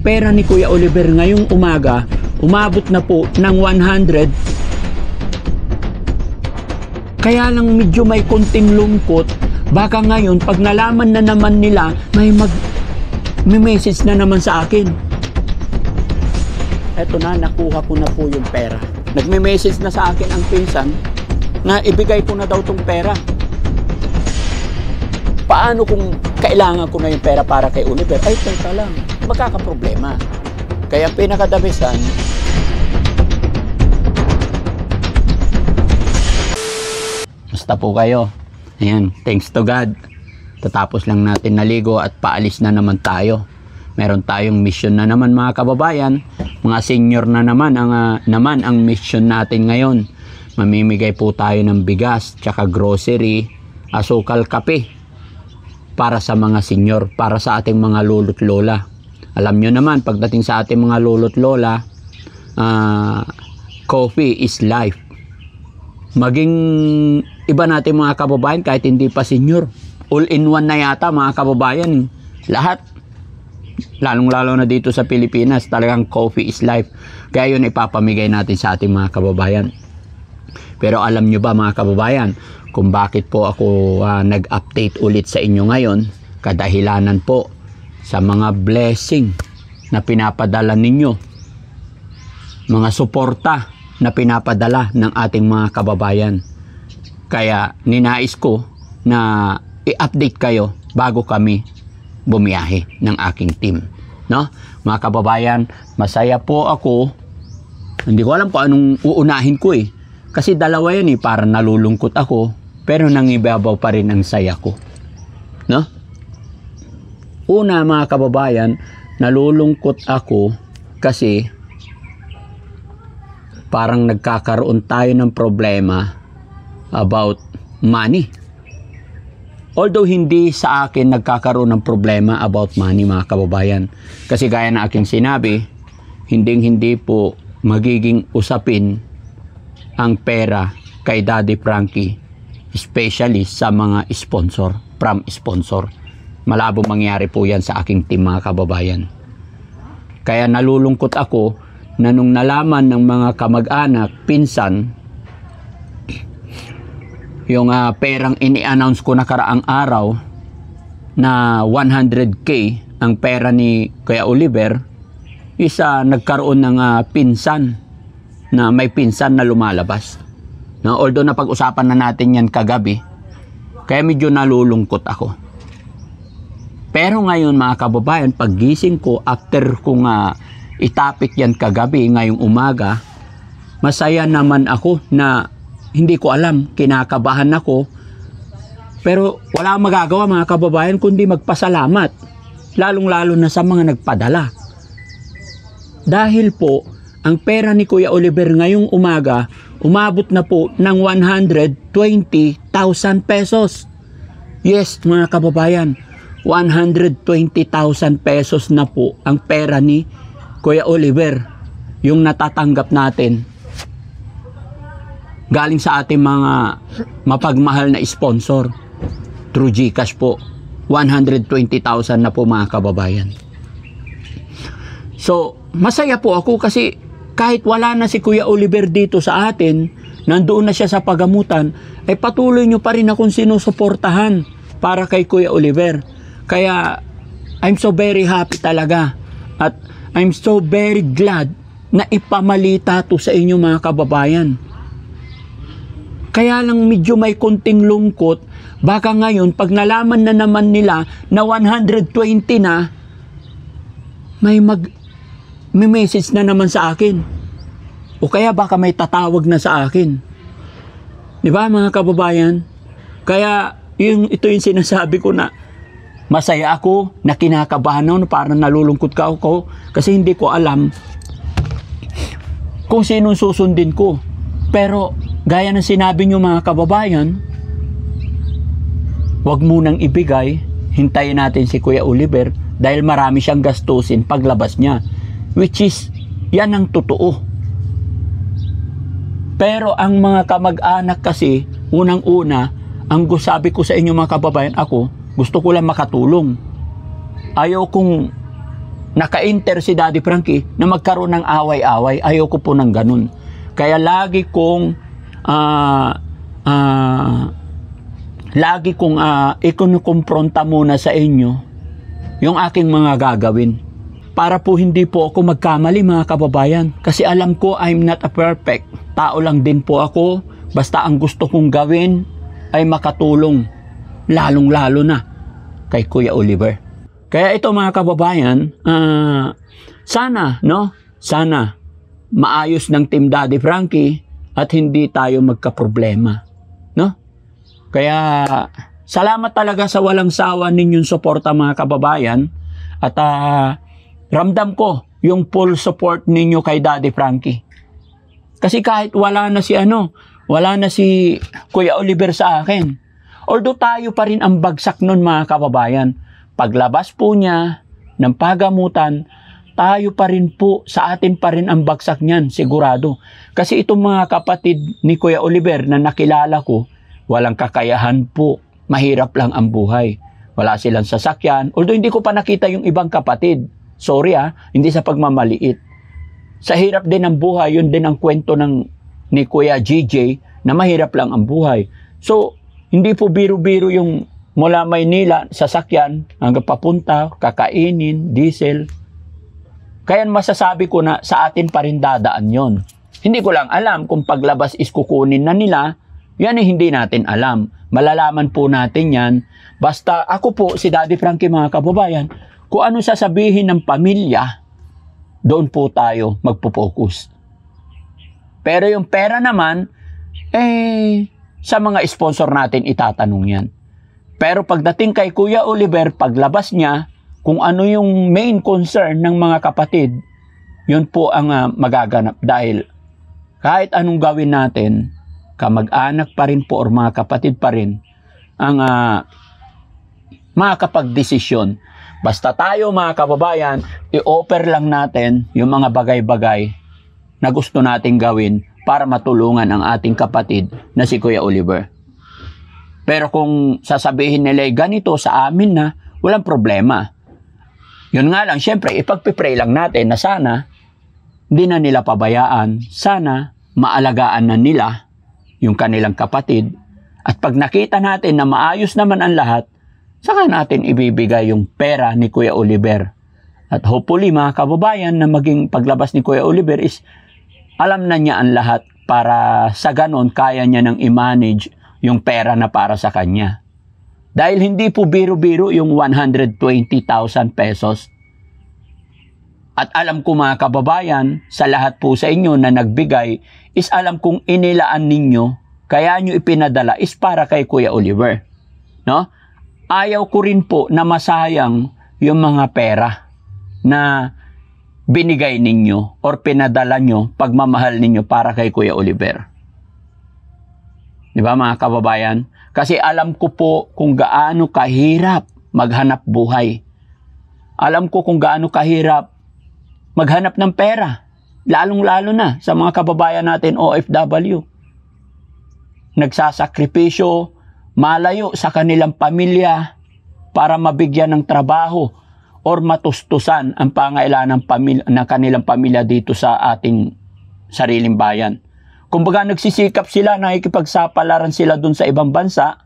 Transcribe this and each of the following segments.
pera ni Kuya Oliver ngayong umaga, umabot na po ng 100. Kaya lang medyo may konting lungkot. Baka ngayon, pag nalaman na naman nila, may message na naman sa akin. Eto na, nakuha ko na po yung pera. Nagme-message na sa akin ang pinsan na ibigay ko na daw tong pera. Paano kung kailangan ko na yung pera para kay Oliver? Ay, teka lang, magkakaproblema. Kaya pinakadabisan, basta po kayo. Ayan, thanks to God. Tatapos lang natin naligo at paalis na naman tayo. Meron tayong mission na naman mga kababayan. Mga senior na naman ang mission natin ngayon. Mamimigay po tayo ng bigas, tsaka grocery, asukal, kape para sa mga senior, para sa ating mga lolo't lola. Alam nyo naman, pagdating sa ating mga lolo't lola, coffee is life. Maging iba natin mga kababayan kahit hindi pa senior. All-in-one na yata mga kababayan. Lahat. Lalong-lalo na dito sa Pilipinas, talagang coffee is life. Kaya yun ipapamigay natin sa ating mga kababayan. Pero alam nyo ba mga kababayan, kung bakit po ako nag-update ulit sa inyo ngayon? Kadahilanan po sa mga blessing na pinapadala ninyo. Mga suporta na pinapadala ng ating mga kababayan. Kaya ninais ko na i-update kayo bago kami bumiyahe ng aking team. No? Mga kababayan, masaya po ako. Hindi ko alam kung anong uunahin ko eh. Kasi dalawa yan eh, parang nalulungkot ako, pero nangibabaw pa rin ang saya ko. No? Una mga kababayan, nalulungkot ako kasi parang nagkakaroon tayo ng problema about money. Although hindi sa akin nagkakaroon ng problema about money mga kababayan. Kasi gaya na aking sinabi, hindi po magiging usapin ang pera kay Daddy Frankie, especially sa mga sponsor, from sponsor. Malabo mangyari po yan sa aking team mga kababayan. Kaya nalulungkot ako na nung nalaman ng mga kamag-anak, pinsan, yung perang ini-announce ko na karaang araw na 100K ang pera ni Kuya Oliver, nagkaroon ng pinsan na may pinsan na lumalabas. No, although napag-usapan na natin yan kagabi, kaya medyo nalulungkot ako. Pero ngayon mga kababayan, paggising ko after kong itapik yan kagabi, ngayong umaga, masaya naman ako na hindi ko alam, kinakabahan ako. Pero wala akong magagawa mga kababayan kundi magpasalamat. Lalong-lalo na sa mga nagpadala. Dahil po, ang pera ni Kuya Oliver ngayong umaga, umabot na po ng 120,000 pesos. Yes mga kababayan, 120,000 pesos na po ang pera ni Kuya Oliver, yung natatanggap natin galing sa ating mga mapagmahal na sponsor through GCash po. 120,000 na po mga kababayan. So masaya po ako kasi kahit wala na si Kuya Oliver dito sa atin, nandoon na siya sa pagamutan, ay patuloy nyo pa rin akong sinusuportahan para kay Kuya Oliver. Kaya I'm so very happy talaga at I'm so very glad na ipamalita to sa inyo mga kababayan. Kaya lang medyo may konting lungkot, baka ngayon pag nalaman na naman nila na 120 na, may message na naman sa akin. O kaya baka may tatawag na sa akin. Di ba mga kababayan? Kaya ito yung sinasabi ko na masaya ako, na kinakabahan ako, parang nalulungkot ka ako kasi hindi ko alam kung sinong susundin ko. Pero gaya ng sinabi nyo mga kababayan, wag munang ibigay, hintayin natin si Kuya Oliver dahil marami siyang gastusin paglabas niya. Which is, yan ang totoo. Pero ang mga kamag-anak kasi, unang-una, ang sabi ko sa inyo mga kababayan, ako, gusto ko lang makatulong. Ayaw kong naka-enter si Daddy Frankie na magkaroon ng away-away. Ayoko po ng ganun. Kaya lagi kong ikunukumpronta muna sa inyo yung aking mga gagawin. Para po hindi po ako magkamali, mga kababayan. Kasi alam ko I'm not a perfect. Tao lang din po ako. Basta ang gusto kong gawin ay makatulong. Lalong-lalo na kay Kuya Oliver. Kaya ito, mga kababayan, sana maayos ng Team Daddy Frankie at hindi tayo magkaproblema. No? Kaya salamat talaga sa walang sawa ninyong suporta, mga kababayan. At ramdam ko yung full support ninyo kay Daddy Frankie. Kasi kahit wala na si Kuya Oliver sa akin. Although tayo pa rin ang bagsak nun, mga kababayan. Paglabas po niya ng pagamutan, tayo pa rin po, sa atin pa rin ang bagsak niyan, sigurado. Kasi itong mga kapatid ni Kuya Oliver na nakilala ko, walang kakayahan po. Mahirap lang ang buhay. Wala silang sasakyan. Although hindi ko pa nakita yung ibang kapatid. Sorry hindi sa pagmamaliit. Sa hirap din ng buhay, yun din ang kwento ni Kuya GJ na mahirap lang ang buhay. So, hindi po biro-biro yung mula Maynila, sasakyan, hanggang papunta, kakainin, diesel. Kaya masasabi ko na sa atin pa rin dadaan yon. Hindi ko lang alam kung paglabas is kukunin na nila, yan hindi natin alam. Malalaman po natin yan. Basta ako po, si Daddy Frankie, mga kababayan, kung ano sasabihin ng pamilya, doon po tayo magpo-focus. Pero yung pera naman, sa mga sponsor natin itatanong yan. Pero pagdating kay Kuya Oliver, paglabas niya, kung ano yung main concern ng mga kapatid, yun po ang magaganap. Dahil kahit anong gawin natin, kamag-anak pa rin po or mga kapatid pa rin ang makakapag-desisyon. Basta tayo, mga kababayan, i-offer lang natin yung mga bagay-bagay na gusto nating gawin para matulungan ang ating kapatid na si Kuya Oliver. Pero kung sasabihin nila ganito sa amin na, walang problema. Yun nga lang, syempre, ipagpipray lang natin na sana hindi na nila pabayaan. Sana maalagaan na nila yung kanilang kapatid. At pag nakita natin na maayos naman ang lahat, saka natin ibibigay yung pera ni Kuya Oliver. At hopefully, mga kababayan, na maging paglabas ni Kuya Oliver is alam na niya ang lahat para sa ganon kaya niya nang i-manage yung pera na para sa kanya. Dahil hindi po biro-biro yung 120,000 pesos. At alam ko, mga kababayan, sa lahat po sa inyo na nagbigay, is alam kong inilaan ninyo, kaya nyo ipinadala is para kay Kuya Oliver. No? Ayaw ko rin po na masayang yung mga pera na binigay ninyo or pinadala nyo, pagmamahal ninyo para kay Kuya Oliver. Di ba, mga kababayan? Kasi alam ko po kung gaano kahirap maghanap buhay. Alam ko kung gaano kahirap maghanap ng pera. Lalong-lalo na sa mga kababayan natin OFW. Nagsasakripisyo, malayo sa kanilang pamilya para mabigyan ng trabaho or matustusan ang pangailangan ng kanilang pamilya dito sa ating sariling bayan. Kumbaga nagsisikap sila, nakikipagsapalaran sila dun sa ibang bansa,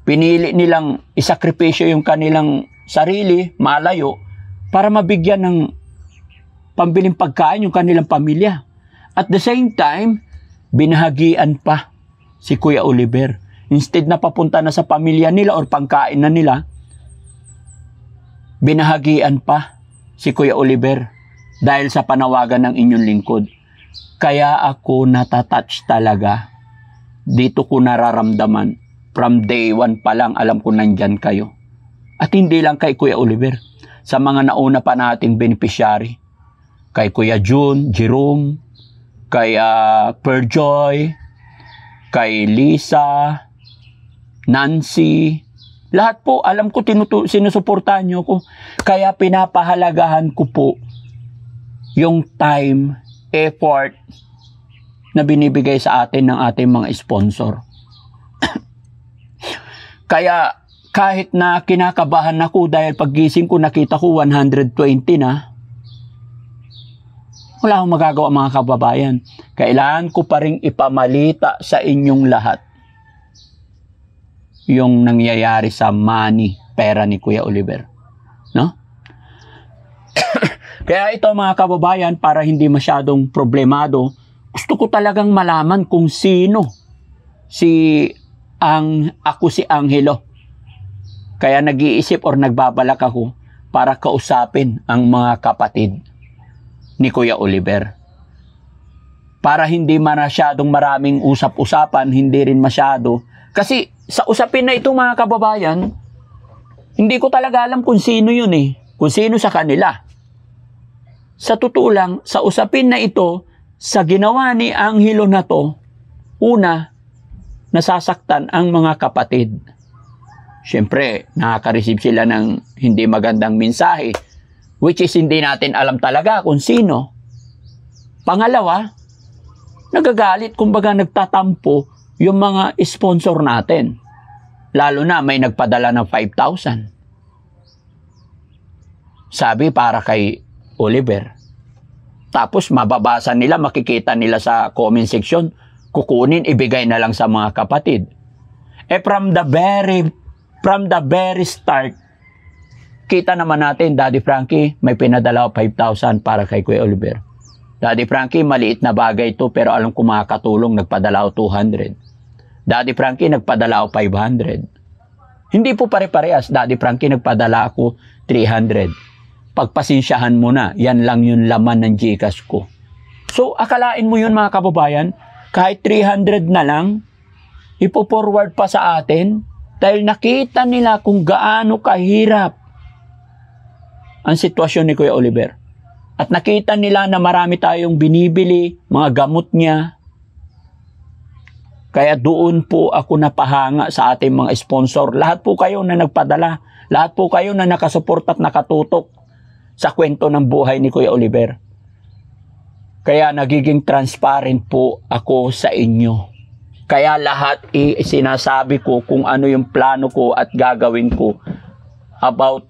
pinili nilang isakripisyo yung kanilang sarili, malayo, para mabigyan ng pambiling pagkain yung kanilang pamilya. At the same time, binahagian pa si Kuya Oliver. Instead na papunta na sa pamilya nila or pangkain na nila, binahagian pa si Kuya Oliver dahil sa panawagan ng inyong lingkod. Kaya ako natatouch talaga. Dito ko nararamdaman. From day one pa lang, alam ko nandyan kayo. At hindi lang kay Kuya Oliver. Sa mga nauna pa nating beneficiary. Kay Kuya June, Jerome, kay Perjoy, kay Lisa, Nancy. Lahat po, alam ko sinusuportahan nyo ko. Kaya pinapahalagahan ko po yung time, effort na binibigay sa atin ng ating mga sponsor. Kaya kahit na kinakabahan ako dahil paggising ko nakita ko 120 na, wala akong magagawa mga kababayan. Kailangan ko pa rin ipamalita sa inyong lahat yung nangyayari sa money, pera ni Kuya Oliver. No? Kaya ito mga kababayan, para hindi masyadong problemado, gusto ko talagang malaman kung sino ako si Angelo. Kaya nag-iisip or nagbabalak ako para kausapin ang mga kapatid ni Kuya Oliver. Para hindi masyadong maraming usap-usapan, hindi rin masyado. Kasi sa usapin na ito mga kababayan, hindi ko talaga alam kung sino yun eh. Kung sino sa kanila. Sa totoo lang, sa usapin na ito, sa ginawa ni Angelo na to, una, nasasaktan ang mga kapatid. Siyempre, nakaka-receive sila ng hindi magandang mensahe, which is hindi natin alam talaga kung sino. Pangalawa, nagagalit, kumbaga nagtatampo yung mga sponsor natin. Lalo na may nagpadala ng 5,000. Sabi para kay Oliver. Tapos mababasa nila, makikita nila sa comment section, kukunin, ibigay na lang sa mga kapatid. From the very start, kita naman natin, Daddy Frankie, may pinadala 5,000 para kay Kuya Oliver. Daddy Frankie, maliit na bagay ito, pero alam ko makakatulong, nagpadala 200. Daddy Frankie, nagpadala 500. Hindi po pare-parehas. Daddy Frankie, nagpadala ako 300. Pagpasensyahan mo na, yan lang yung laman ng Gcash ko. So, akalain mo yun mga kababayan, kahit 300 na lang, ipo-forward pa sa atin, dahil nakita nila kung gaano kahirap ang sitwasyon ni Kuya Oliver. At nakita nila na marami tayong binibili, mga gamot niya. Kaya doon po ako napahanga sa ating mga sponsor. Lahat po kayo na nagpadala, lahat po kayo na nakasupport at nakatutok sa kwento ng buhay ni Kuya Oliver. Kaya nagiging transparent po ako sa inyo. Kaya lahat sinasabi ko kung ano yung plano ko at gagawin ko about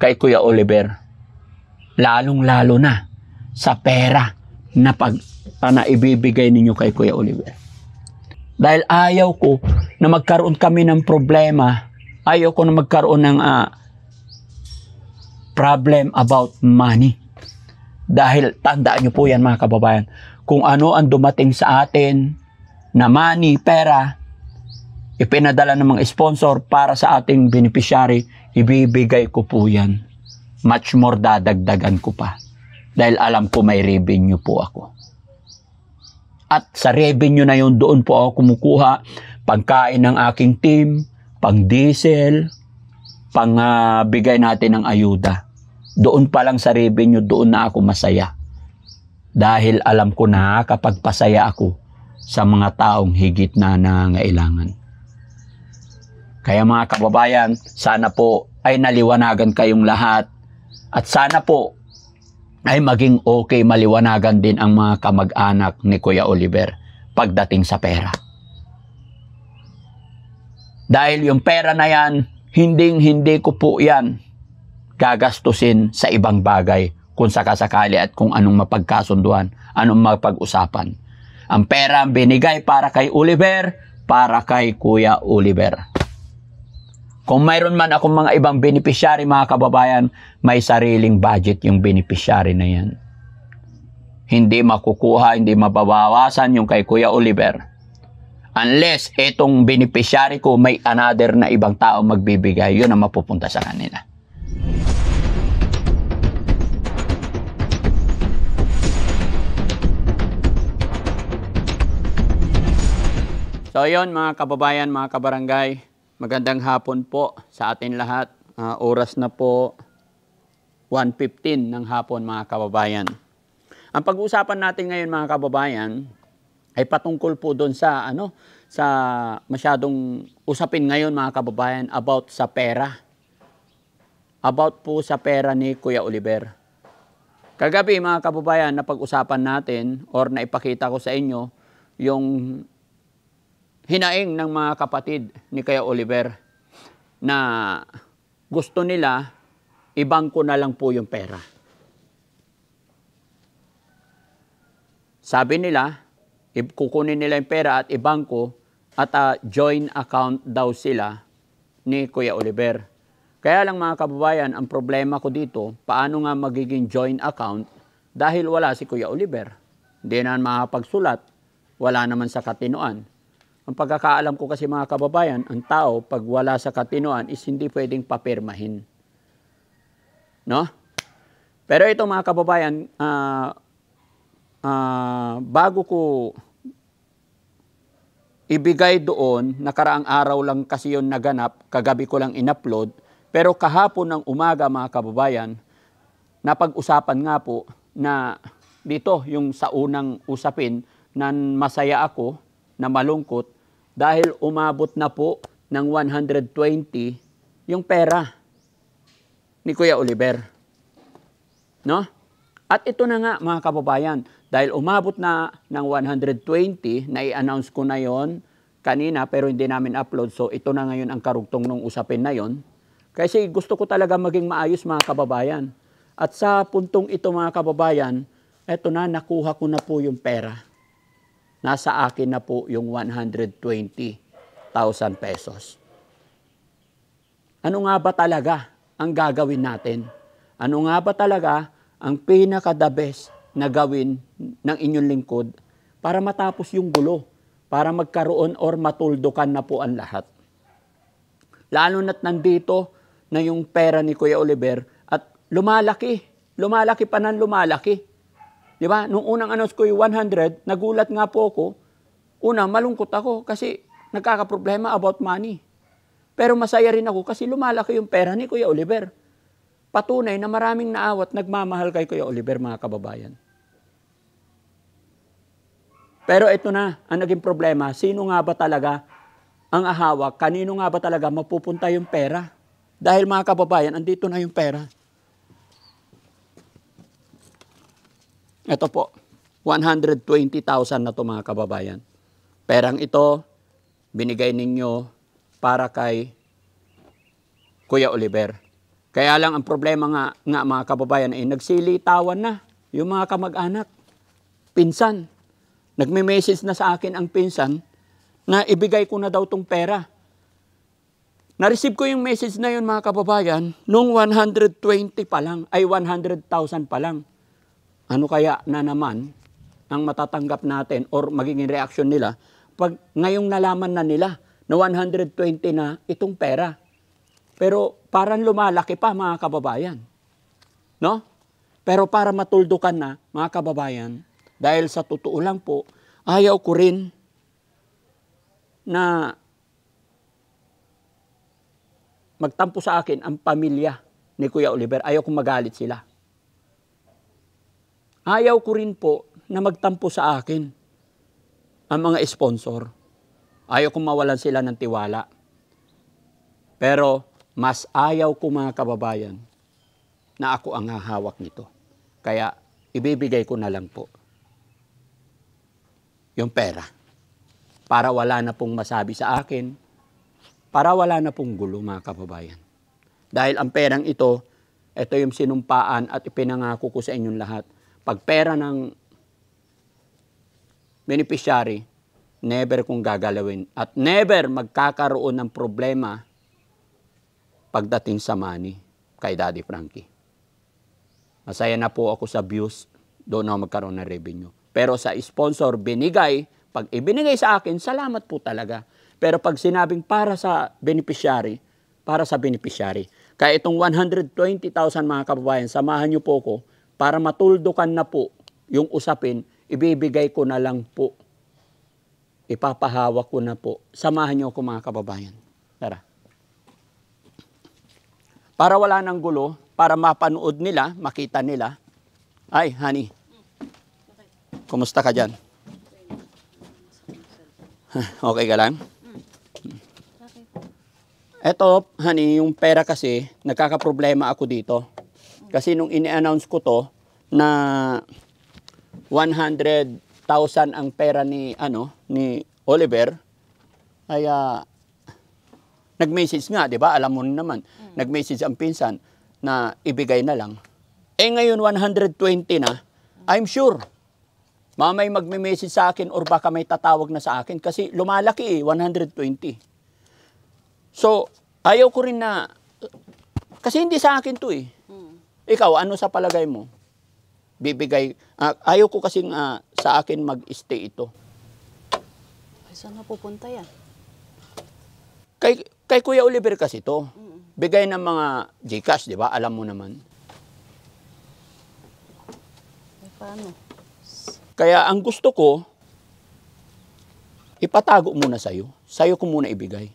kay Kuya Oliver. Lalong-lalo na sa pera na ibibigay ninyo kay Kuya Oliver. Dahil ayaw ko na magkaroon kami ng problema, ayaw ko na magkaroon ng problem about money. Dahil tandaan nyo po yan mga kababayan, kung ano ang dumating sa atin na money, pera, ipinadala ng mga sponsor para sa ating beneficiary, ibibigay ko po yan. Much more dadagdagan ko pa. Dahil alam ko may revenue po ako. At sa revenue na yun, doon po ako kumukuha pangkain ng aking team, pang diesel, pang bigay natin ng ayuda. Doon pa lang sa revenue, doon na ako masaya. Dahil alam ko na kapag pasaya ako sa mga taong higit na nangangailangan. Kaya mga kababayan, sana po ay naliwanagan kayong lahat. At sana po ay maging okay, maliwanagan din ang mga kamag-anak ni Kuya Oliver pagdating sa pera. Dahil yung pera na yan, hindi ko po yan gagastusin sa ibang bagay kung sakasakali at kung anong mapagkasunduan, anong mapag-usapan. Ang pera ang binigay para kay Oliver, para kay Kuya Oliver. Kung mayroon man akong mga ibang beneficiary mga kababayan, may sariling budget yung beneficiary na yan. Hindi makukuha, hindi mababawasan yung kay Kuya Oliver. Unless itong beneficiary ko may another na ibang tao magbibigay, yun ang mapupunta sa kanila. So yun mga kababayan, mga kabarangay, magandang hapon po sa atin lahat. Oras na po 1:15 ng hapon mga kababayan. Ang pag-uusapan natin ngayon mga kababayan ay patungkol po doon sa sa masyadong usapin ngayon mga kababayan about sa pera. About po sa pera ni Kuya Oliver. Kagabi mga kababayan, napag-usapan natin or naipakita ko sa inyo yung hinaing ng mga kapatid ni Kuya Oliver na gusto nila, ibangko na lang po yung pera. Sabi nila, kukunin nila yung pera at ibangko at joint account daw sila ni Kuya Oliver. Kaya lang mga kababayan, ang problema ko dito, paano nga magiging joint account dahil wala si Kuya Oliver. Hindi na makapagsulat, wala naman sa katinoan. Ang pagkakaalam ko kasi mga kababayan, ang tao pag wala sa katinoan is hindi pwedeng papirmahin. No? Pero ito mga kababayan, bago ko ibigay doon, nakaraang araw lang kasi yun naganap, kagabi ko lang in-upload, pero kahapon ng umaga mga kababayan, napag-usapan nga po na dito yung sa unang usapin na masaya ako, na malungkot, dahil umabot na po ng 120 yung pera ni Kuya Oliver. No? At ito na nga mga kababayan, dahil umabot na ng 120, na-i-announce ko na yon kanina pero hindi namin upload. So ito na ngayon ang karugtong ng usapin na yon. Kasi gusto ko talaga maging maayos mga kababayan. At sa puntong ito mga kababayan, eto na, nakuha ko na po yung pera. Nasa akin na po yung 120,000 pesos. Ano nga ba talaga ang gagawin natin? Ano nga ba talaga ang pinaka-the best na gawin ng inyong lingkod para matapos yung gulo, para magkaroon or matuldukan na po ang lahat? Lalo na't nandito na yung pera ni Kuya Oliver at lumalaki pa ng lumalaki. Di ba? Nung unang announce ko yung 100, nagulat nga po ako. Una, malungkot ako kasi nagkakaproblema about money. Pero masaya rin ako kasi lumalaki yung pera ni Kuya Oliver. Patunay na maraming naawat nagmamahal kay Kuya Oliver, mga kababayan. Pero ito na, ang naging problema, sino nga ba talaga ang ahawak? Kanino nga ba talaga mapupunta yung pera? Dahil mga kababayan, andito na yung pera. Ito po, 120,000 na to mga kababayan. Perang ito, binigay ninyo para kay Kuya Oliver. Kaya lang ang problema nga mga kababayan ay nagsilitawan na yung mga kamag-anak. Pinsan. Nagme-message na sa akin ang pinsan na ibigay ko na daw tong pera. Na-receive ko yung message na yun mga kababayan nung 120 pa lang, ay 100,000 pa lang. Ano kaya na naman ang matatanggap natin or magiging reaksyon nila pag ngayong nalaman na nila na 120 na itong pera. Pero parang lumalaki pa mga kababayan. No? Pero para matuldukan na mga kababayan, dahil sa totoo lang po, ayaw ko rin na magtampo sa akin ang pamilya ni Kuya Oliver. Ayaw kong magalit sila. Ayaw ko rin po na magtampo sa akin ang mga sponsor. Ayaw kong mawalan sila ng tiwala. Pero mas ayaw ko mga kababayan na ako ang hahawak nito. Kaya ibibigay ko na lang po yung pera. Para wala na pong masabi sa akin. Para wala na pong gulo mga kababayan. Dahil ang perang ito yung sinumpaan at ipinangako ko sa inyong lahat. Pag pera ng beneficiary, never kong gagalawin. At never magkakaroon ng problema pagdating sa money kay Daddy Frankie. Masaya na po ako sa views, doon ako magkaroon ng revenue. Pero sa sponsor, pag ibinigay sa akin, salamat po talaga. Pero pag sinabing para sa beneficiary, para sa beneficiary. Kaya itong 120,000 mga kababayan, samahan niyo po ko para matuldukan na po yung usapin, ibibigay ko na lang po. Ipapahawak ko na po. Samahan niyo ako mga kababayan. Tara. Para wala nang gulo, para mapanood nila, makita nila. Ay, honey. Kumusta ka dyan? Okay ka lang? Eto, honey, yung pera kasi, nagkakaproblema ako dito. Kasi nung ini-announce ko to, na 100,000 ang pera ni Oliver, ay Nag-message nga, di ba? Alam mo naman, nag-message ang pinsan na ibigay na lang. Eh ngayon, 120 na, I'm sure, mamay magme-message sa akin or baka may tatawag na sa akin kasi lumalaki 120. So, ayaw ko rin na, kasi hindi sa akin to eh. Ikaw, ano sa palagay mo? Bibigay, ayaw ko kasing sa akin mag-stay ito. Ay, saan napupunta yan? Kay Kuya Oliver kasi to. Bigay ng mga GCash, di ba? Alam mo naman. Ay, paano? Kaya ang gusto ko, ipatago muna sa'yo. Sa'yo ko muna ibigay.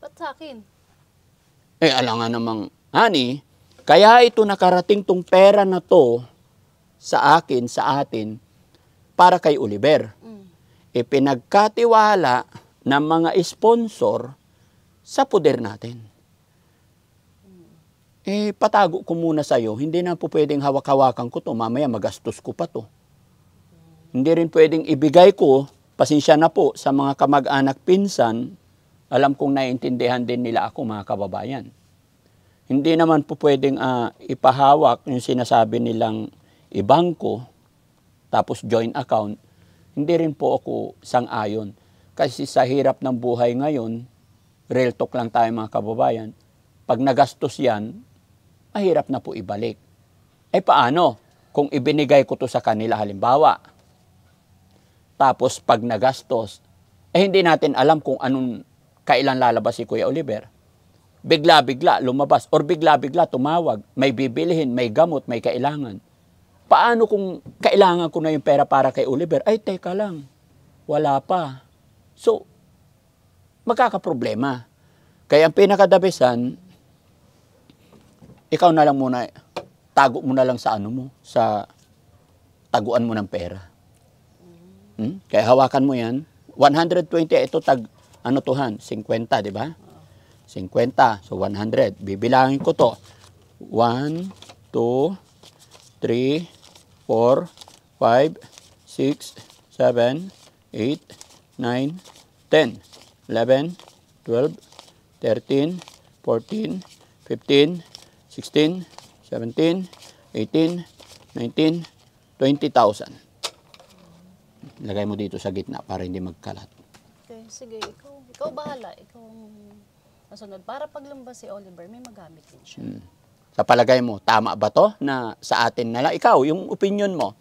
Ba't sa akin? Eh, alam nga namang, honey, kaya ito nakarating tong pera na to sa akin, sa atin, para kay Oliver. Ipinagkatiwala ng mga sponsor sa poder natin. Eh, patago ko muna sa'yo. Hindi na po pwedeng hawak-hawakan ko to. Mamaya magastos ko pa to. Hindi rin pwedeng ibigay ko, pasensya na po, sa mga kamag-anak pinsan. Alam kong naiintindihan din nila ako, mga kababayan. Hindi naman po pwedeng ipahawak yung sinasabi nilang ibangko, tapos joint account. Hindi rin po ako sang-ayon. Kasi sa hirap ng buhay ngayon, real talk lang tayo mga kababayan, pag nagastos yan, mahirap na po ibalik. Eh paano? Kung ibinigay ko to sa kanila halimbawa, tapos pag nagastos, hindi natin alam kung anong kailan lalabas si Kuya Oliver. Bigla-bigla lumabas or bigla-bigla tumawag, may bibilihin, may gamot, may kailangan. Paano kung kailangan ko na yung pera para kay Oliver? Ay, teka lang, wala pa. So, magkakaproblema. Kaya ang pinakadabesan, ikaw na lang muna, tago mo na lang sa ano mo, sa taguan mo ng pera. Kaya hawakan mo yan. 120, ito ano to han? 50, di ba? 50. So, 100. Bibilangin ko to. 1, 2, 3, 4, 5, 6, 7, 8, 9, 10, 11, 12, 13, 14, 15, 16, 17, 18, 19, 20,000. Lagay mo dito sa gitna para hindi magkalat. Okay, sige, ikaw bahala. Ikaw masunod. Para pag lumabas si Oliver, may magamit din siya. Sa palagay mo, tama ba to na sa atin na lang? Ikaw, yung opinion mo.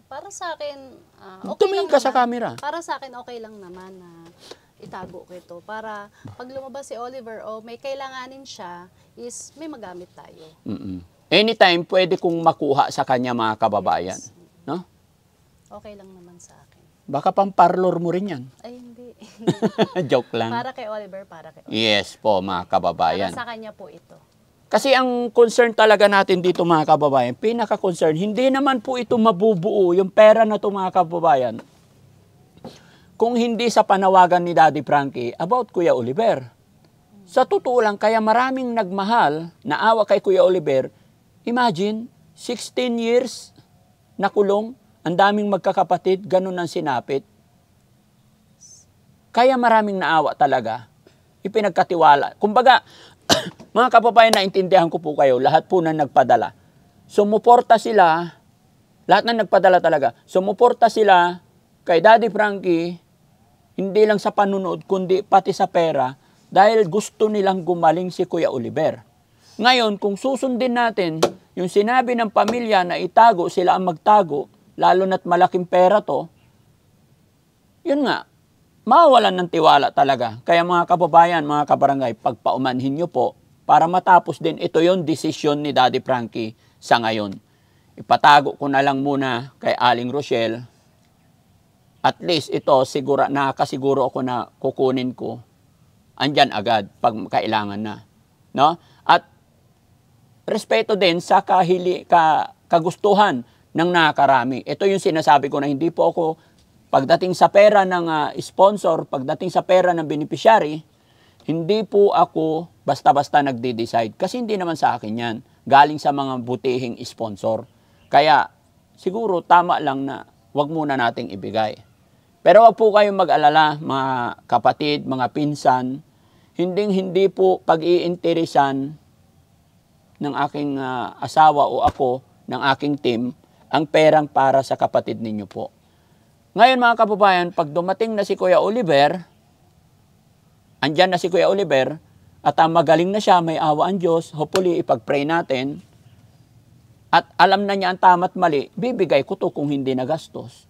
Para sa akin, okay Tumingin lang ka sa naman. camera. Para sa akin, okay lang naman na itago ko ito. Para pag lumabas si Oliver o may kailanganin siya, is may magamit tayo. Anytime, pwede kong makuha sa kanya mga kababayan. Yes. No? Okay lang naman sa akin. Baka pang parlor mo rin yan. Ay, hindi. Joke lang. Para kay Oliver, para kay Oliver. Yes po, mga kababayan. Para sa kanya po ito. Kasi ang concern talaga natin dito mga kababayan, pinaka-concern, hindi naman po ito mabubuo, yung pera na ito mga kababayan, kung hindi sa panawagan ni Daddy Frankie about Kuya Oliver. Sa totoo lang, kaya maraming nagmahal, naawa kay Kuya Oliver. Imagine, 16 years na kulong, ang daming magkakapatid, ganun ang sinapit. Kaya maraming naawa talaga, ipinagkatiwala. Kumbaga, mga kababayan, naintindihan ko po kayo, lahat po na nagpadala. Sumuporta sila, lahat na nagpadala talaga, sumuporta sila kay Daddy Frankie, hindi lang sa panunood, kundi pati sa pera, dahil gusto nilang gumaling si Kuya Oliver. Ngayon, kung susundin natin, yung sinabi ng pamilya na itago, sila ang magtago, lalo na't malaking pera to, yun nga, mawawalan ng tiwala talaga. Kaya mga kababayan, mga kabarangay, pagpaumanhin nyo po, para matapos din, ito yung desisyon ni Daddy Frankie sa ngayon. Ipatago ko na lang muna kay Aling Rochelle. At least ito, nakasiguro ako na kukunin ko. Andyan agad pag kailangan na. No? At respeto din sa kagustuhan ng nakarami. Ito yung sinasabi ko na hindi po ako pagdating sa pera ng sponsor, pagdating sa pera ng beneficiary, hindi po ako basta-basta nagde-decide. Kasi hindi naman sa akin yan. Galing sa mga butihing sponsor. Kaya siguro tama lang na wag muna nating ibigay. Pero wag po kayong mag-alala, mga kapatid, mga pinsan. hindi po pag-iinteresan ng aking asawa o ako, ng aking team, ang perang para sa kapatid ninyo po. Ngayon mga kababayan, pag dumating na si Kuya Oliver, andyan na si Kuya Oliver, at magaling na siya, may awa ang Diyos, hopefully ipag-pray natin, at alam na niya ang tama't mali, bibigay ko to kung hindi nagastos.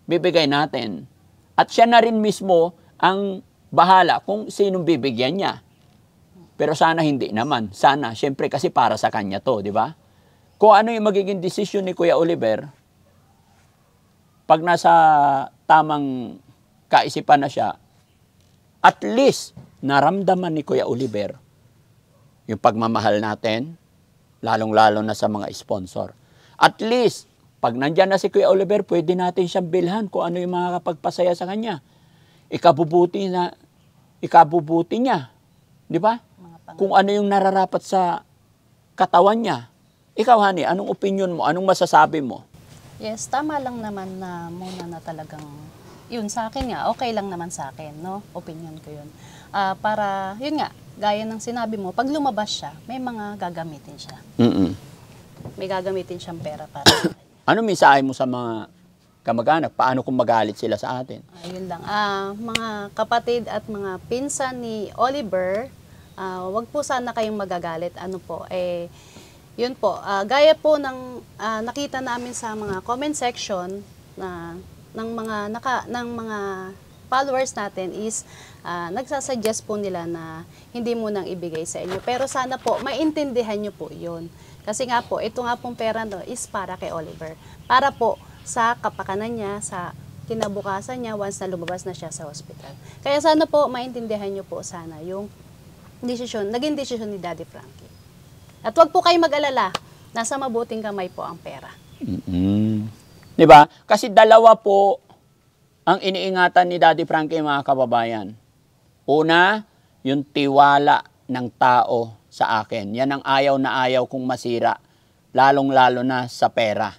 Bibigay natin. At siya na rin mismo ang bahala kung sinong bibigyan niya. Pero sana hindi naman. Sana, syempre kasi para sa kanya to, di ba? Kung ano yung magiging desisyon ni Kuya Oliver, pag nasa tamang kaisipan na siya, at least naramdaman ni Kuya Oliver yung pagmamahal natin, lalong-lalo na sa mga sponsor. At least, pag nandyan na si Kuya Oliver, pwede natin siyang bilhan kung ano yung makakapagpasaya sa kanya. Ikabubuti niya. Di ba? Kung ano yung nararapat sa katawan niya. Ikaw, honey, anong opinion mo? Anong masasabi mo? Yes, tama lang naman na muna na talagang, yun sa akin nga, okay lang naman sa akin, no? Opinion ko yun. Para, yun nga, gaya ng sinabi mo, pag lumabas siya, may mga gagamitin siya. May gagamitin siyang pera para sa kanya. Ano mensahe mo sa mga kamag-anak? Paano kung magalit sila sa atin? Yun lang. Mga kapatid at mga pinsan ni Oliver, wag po sana kayong magagalit. Ano po, yun po, gaya po ng nakita namin sa mga comment section ng mga followers natin is nagsasuggest po nila na hindi mo nang ibigay sa inyo. Pero sana po, maintindihan nyo po yun. Kasi nga po, ito nga pong pera no, is para kay Oliver. Para po sa kapakanan niya, sa kinabukasan niya once na lumabas na siya sa hospital. Kaya sana po, maintindihan nyo po sana yung naging desisyon ni Daddy Frankie. At wag po kayo mag-alala, nasa mabuting kamay po ang pera. Di ba? Kasi dalawa po ang iniingatan ni Daddy Frankie, mga kababayan. Una, yung tiwala ng tao sa akin. Yan ang ayaw na ayaw kong masira, lalong-lalo na sa pera.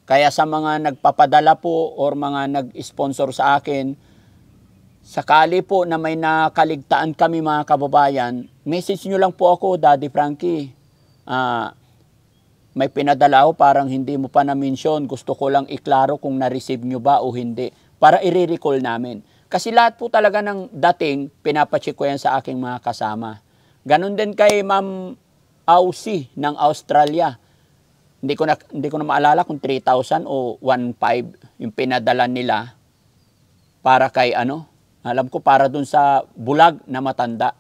Kaya sa mga nagpapadala po or mga nag-sponsor sa akin, sakali po na may nakaligtaan kami, mga kababayan, message nyo lang po ako, Daddy Frankie. May pinadala ako, parang hindi mo pa na-mention. Gusto ko lang iklaro kung na-receive nyo ba o hindi. Para i-recall namin. Kasi lahat po talaga ng dating, pinapacheck ko yan sa aking mga kasama. Ganon din kay Ma'am Aussie ng Australia. Hindi ko na maalala kung 3,000 o 1,500 yung pinadala nila para kay alam ko para dun sa bulag na matanda.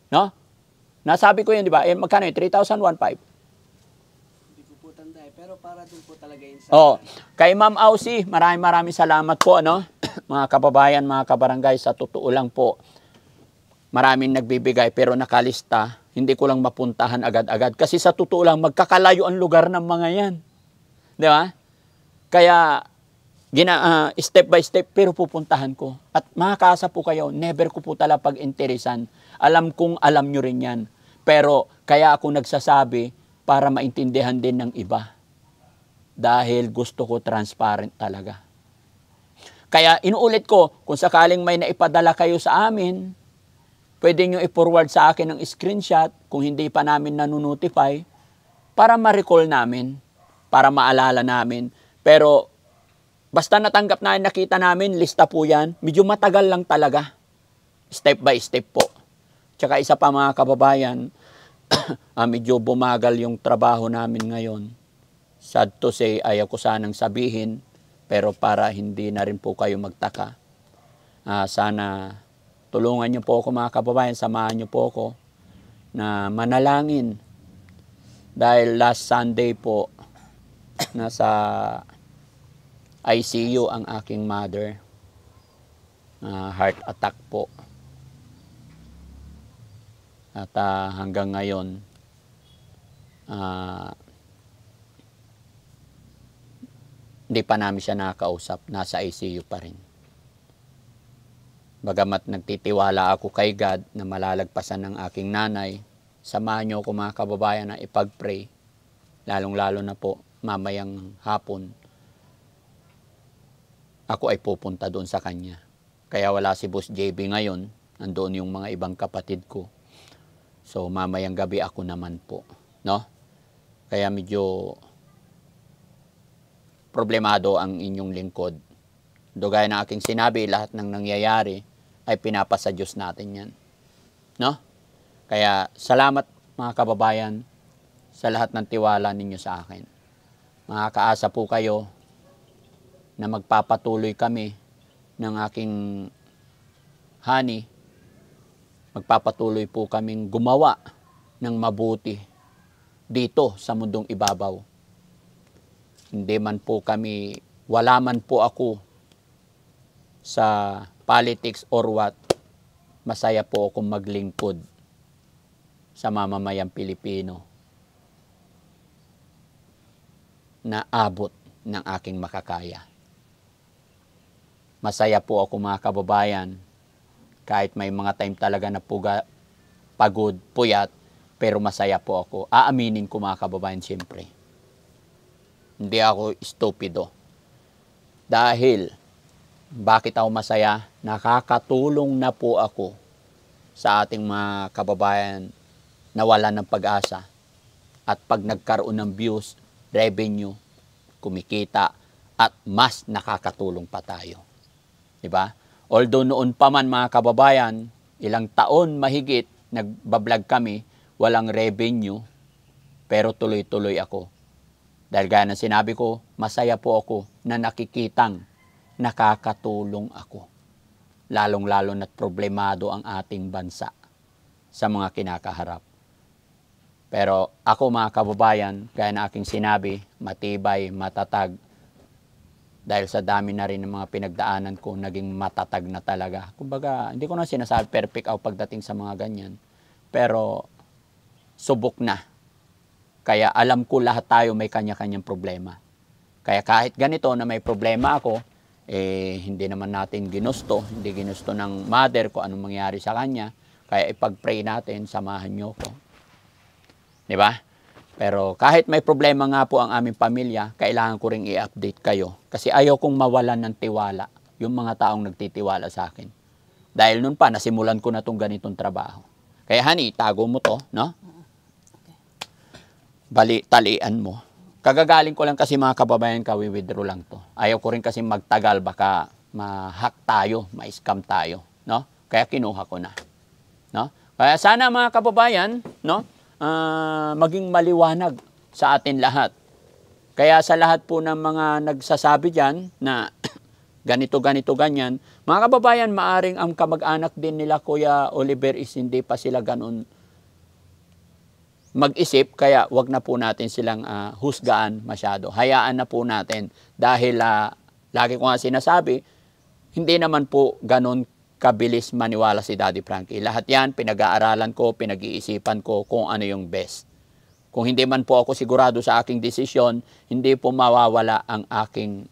No? Nasabi ko yun, di ba? Magkano yun? 3,000, 1,500? Hindi ko po tanda pero para dun po talaga yun sa... Kay Ma'am Aussie, maraming salamat po, mga kababayan, mga kabarangay, sa totoo lang po, maraming nagbibigay pero nakalista, hindi ko lang mapuntahan agad-agad. Kasi sa totoo lang, magkakalayo ang lugar ng mga yan. Di ba? Kaya, step by step, pero pupuntahan ko. At makakasa po kayo, never ko po talaga pag-interesan. Alam kong alam nyo rin yan. Pero, kaya ako nagsasabi para maintindihan din ng iba. Dahil gusto ko transparent talaga. Kaya inuulit ko, kung sakaling may naipadala kayo sa amin, pwede nyo i-forward sa akin ng screenshot kung hindi pa namin nanonotify para ma-recall namin, para maalala namin. Pero basta natanggap na nakita namin, lista po yan. Medyo matagal lang talaga. Step by step po. Tsaka isa pa, mga kababayan, medyo bumagal yung trabaho namin ngayon. Sad to say, ayaw ko sanang sabihin, pero para hindi na rin po kayo magtaka. Sana tulungan niyo po ako, mga kababayan, samahan niyo po ako na manalangin. Dahil last Sunday po, nasa ICU ang aking mother. Heart attack po. At hanggang ngayon, hindi pa namin siya nakakausap. Nasa ICU pa rin. Bagamat nagtitiwala ako kay God na malalagpasan ng aking nanay, samahan niyo ako, mga kababayan, na ipag-pray. Lalong-lalo na po, mamayang hapon, ako ay pupunta doon sa kanya. Kaya wala si Boss JB ngayon. Andoon yung mga ibang kapatid ko. So, mamayang gabi ako naman po. No? Kaya medyo problemado ang inyong lingkod. Gaya ng aking sinabi, lahat ng nangyayari ay pinapasa Diyos natin yan. No? Kaya salamat mga kababayan sa lahat ng tiwala ninyo sa akin. Makakaasa po kayo na magpapatuloy kami ng aking honey. Magpapatuloy po kaming gumawa ng mabuti dito sa mundong ibabaw. Hindi man po kami, wala man po ako sa politics or what, masaya po akong maglingkod sa mamamayang Pilipino na abot ng aking makakaya. Masaya po ako mga kababayan, kahit may mga time talaga na pagod, puyat, pero masaya po ako. Aaminin ko mga kababayan siyempre. Hindi ako stupido. Dahil, bakit ako masaya? Nakakatulong na po ako sa ating mga kababayan na wala ng pag-asa. At pag nagkaroon ng views, revenue, kumikita, at mas nakakatulong pa tayo. Diba? Although noon pa man mga kababayan, ilang taon mahigit, nagbablog kami, walang revenue, pero tuloy-tuloy ako. Dahil gaya ng sinabi ko, masaya po ako na nakikitang nakakatulong ako. Lalong-lalo na't problemado ang ating bansa sa mga kinakaharap. Pero ako mga kababayan, gaya ng aking sinabi, matibay, matatag. Dahil sa dami na rin ng mga pinagdaanan ko, naging matatag na talaga. Kumbaga, hindi ko na sinasabi perfect ako pagdating sa mga ganyan. Pero subok na. Kaya alam ko lahat tayo may kanya-kanyang problema. Kaya kahit ganito na may problema ako, hindi naman natin ginusto, hindi ginusto ng mother ko anong mangyari sa kanya. Kaya ipag-pray natin, samahan nyo ko. Diba? Pero kahit may problema nga po ang aming pamilya, kailangan ko ring i-update kayo. Kasi ayaw kong mawalan ng tiwala yung mga taong nagtitiwala sa akin. Dahil nun pa, nasimulan ko na itong ganitong trabaho. Kaya honey, tago mo to, no? Talian mo. Kagagaling ko lang kasi mga kababayan, withdraw lang to. Ayaw ko rin kasi magtagal, baka ma-hack tayo, ma-scam tayo, no? Kaya kinuha ko na, no? Kaya sana mga kababayan, no? Maging maliwanag sa atin lahat. Kaya sa lahat po ng mga nagsasabi dyan na ganito, ganyan, mga kababayan, maaring ang kamag-anak din nila Kuya Oliver is hindi pa sila ganun mag-isip, kaya wag na po natin silang husgaan masyado. Hayaan na po natin dahil lagi ko nga sinasabi, hindi naman po ganun kabilis maniwala si Daddy Frankie. Lahat yan, pinag-aaralan ko, pinag-iisipan ko kung ano yung best. Kung hindi man po ako sigurado sa aking desisyon, hindi po mawawala ang aking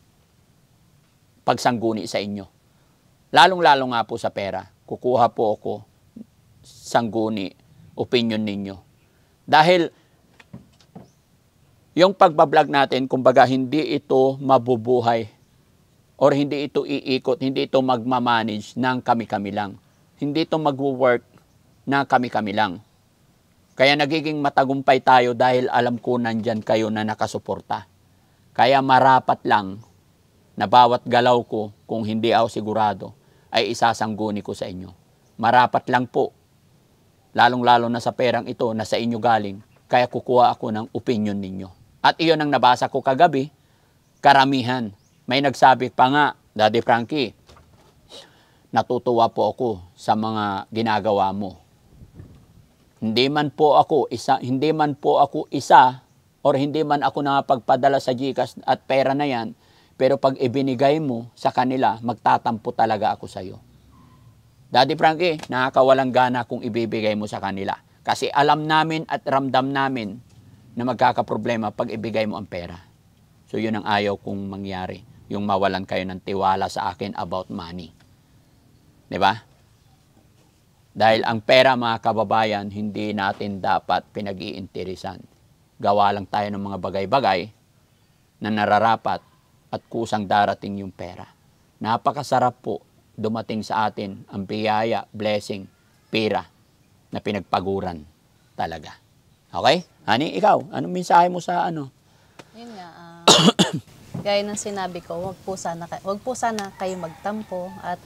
pagsangguni sa inyo. Lalong-lalo nga po sa pera. Kukuha po ako sangguni, opinion ninyo. Dahil yung pagbablog natin, kumbaga hindi ito mabubuhay or hindi ito iikot, hindi ito magmamanage ng kami-kami lang. Hindi ito mag-work na kami-kami lang. Kaya nagiging matagumpay tayo dahil alam ko nandyan kayo na nakasuporta. Kaya marapat lang na bawat galaw ko, kung hindi ako sigurado, ay isasangguni ko sa inyo. Marapat lang po. Lalong-lalo na sa perang ito na sa inyo galing, kaya kukuha ako ng opinion ninyo. At iyon ang nabasa ko kagabi, karamihan. May nagsabi pa nga, Daddy Frankie, natutuwa po ako sa mga ginagawa mo. Hindi man po ako isa or hindi man ako nakapagpadala sa GCash at pera na yan, pero pag ibinigay mo sa kanila, magtatampo talaga ako sa iyo. Daddy Frankie, nakakawalang gana kung ibibigay mo sa kanila. Kasi alam namin at ramdam namin na magkakaproblema pag ibigay mo ang pera. So yun ang ayaw kong mangyari. Yung mawalan kayo ng tiwala sa akin about money. Diba? Dahil ang pera mga kababayan, hindi natin dapat pinag-iinteresan. Gawa lang tayo ng mga bagay-bagay na nararapat at kusang darating yung pera. Napakasarap po dumating sa atin ang biyaya, blessing, pera na pinagpaguran talaga. Okay? Honey, ikaw, anong mensahe mo sa ano? Yun nga, gaya ng sinabi ko, wag po sana kayo magtampo at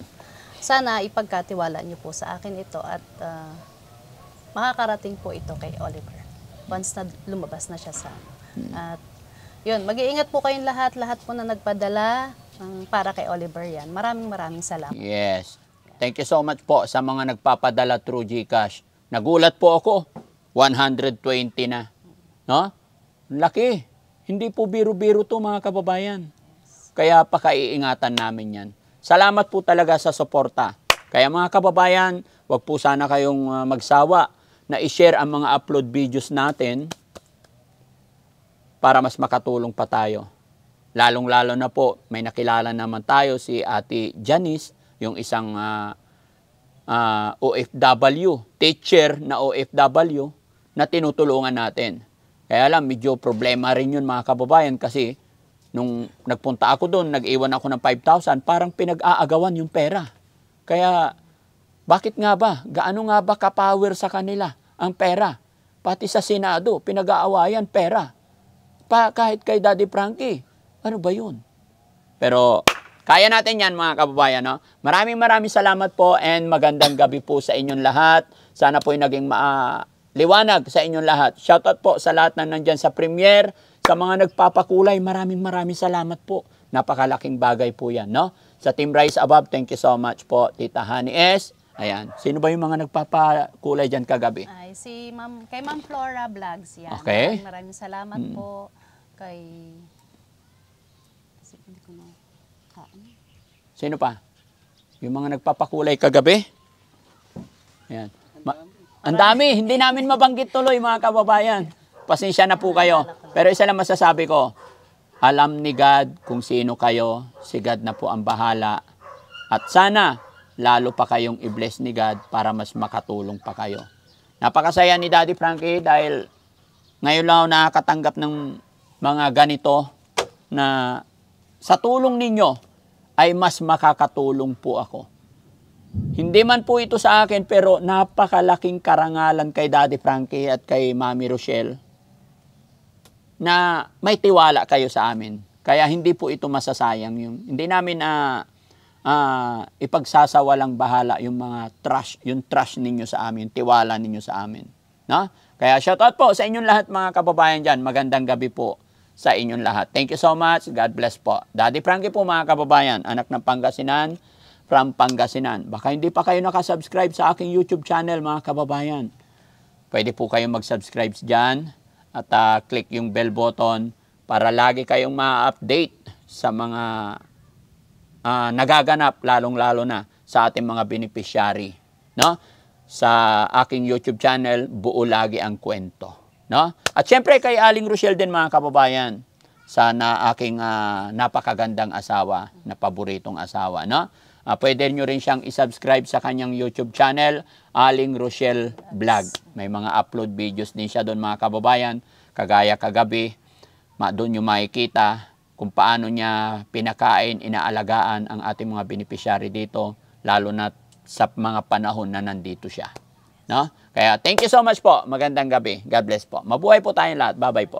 sana ipagkatiwala niyo po sa akin ito at makakarating po ito kay Oliver once na lumabas na siya sa At yun, mag-iingat po kayong lahat po na nagpadala para kay Oliver yan. Maraming salamat. Yes. Thank you so much po sa mga nagpapadala through GCash. Nagulat po ako, 120 na. No? Laki. Hindi po biro-biro to mga kababayan. Kaya pakaiingatan namin yan. Salamat po talaga sa suporta. Kaya mga kababayan, wag po sana kayong magsawa na i-share ang mga upload videos natin para mas makatulong pa tayo. Lalong-lalo na po, may nakilala naman tayo si Ate Janice, yung isang OFW, teacher na OFW na tinutulungan natin. Kaya lang, medyo problema rin yun mga kababayan kasi nung nagpunta ako doon, nag-iwan ako ng 5,000, parang pinag-aagawan yung pera. Kaya, bakit nga ba? Gaano nga ba ka-power sa kanila ang pera? Pati sa Senado, pinag-aawayan pera. Kahit kay Daddy Frankie. Ano ba yun? Pero, kaya natin yan mga kababayan. No? Maraming salamat po and magandang gabi po sa inyong lahat. Sana po yung naging liwanag sa inyong lahat. Shoutout po sa lahat na nandyan sa premiere. Sa mga nagpapakulay, maraming salamat po. Napakalaking bagay po yan. No? Sa Team Rise Above, thank you so much po, Tita Honey S. Ayan. Sino ba yung mga nagpapakulay dyan kagabi? Ay, kay Ma'am Flora Vlogs yan. Okay. Maraming salamat po kay... Kasi hindi ko na... Sino pa? Yung mga nagpapakulay kagabi? Ayan. Ang dami. Hindi namin mabanggit tuloy mga kababayan. Pasensya na po kayo. Pero isa lang masasabi ko, alam ni God kung sino kayo. Si God na po ang bahala. At sana, lalo pa kayong i-bless ni God para mas makatulong pa kayo. Napakasaya ni Daddy Frankie dahil ngayon lang ako nakakatanggap ng mga ganito na sa tulong ninyo ay mas makakatulong po ako. Hindi man po ito sa akin pero napakalaking karangalan kay Daddy Frankie at kay Mami Rochelle na may tiwala kayo sa amin. Kaya hindi po ito masasayang. Hindi namin ipagsasawalang bahala yung mga trust ninyo sa amin, tiwala ninyo sa amin. No? Kaya shoutout po sa inyong lahat mga kababayan dyan. Magandang gabi po sa inyong lahat. Thank you so much. God bless po. Daddy Frankie po mga kababayan, anak ng Pangasinan, from Pangasinan. Baka hindi pa kayo nakasubscribe sa aking YouTube channel mga kababayan. Pwede po kayong mag-subscribe dyan at click yung bell button para lagi kayong ma-update sa mga nagaganap lalong-lalo na sa ating mga beneficiary, no? Sa aking YouTube channel, Buo Lagi ang Kwento, no? At syempre kay Aling Rochelle din mga kababayan, sana aking napakagandang asawa, na paboritong asawa, no? Pwede nyo rin siyang isubscribe sa kanyang YouTube channel, Aling Rochelle Vlog. May mga upload videos din siya doon mga kababayan, kagaya kagabi, doon nyo makikita kung paano niya pinakain, inaalagaan ang ating mga beneficiary dito, lalo na sa mga panahon na nandito siya. No? Kaya thank you so much po. Magandang gabi. God bless po. Mabuhay po tayong lahat. Bye-bye po.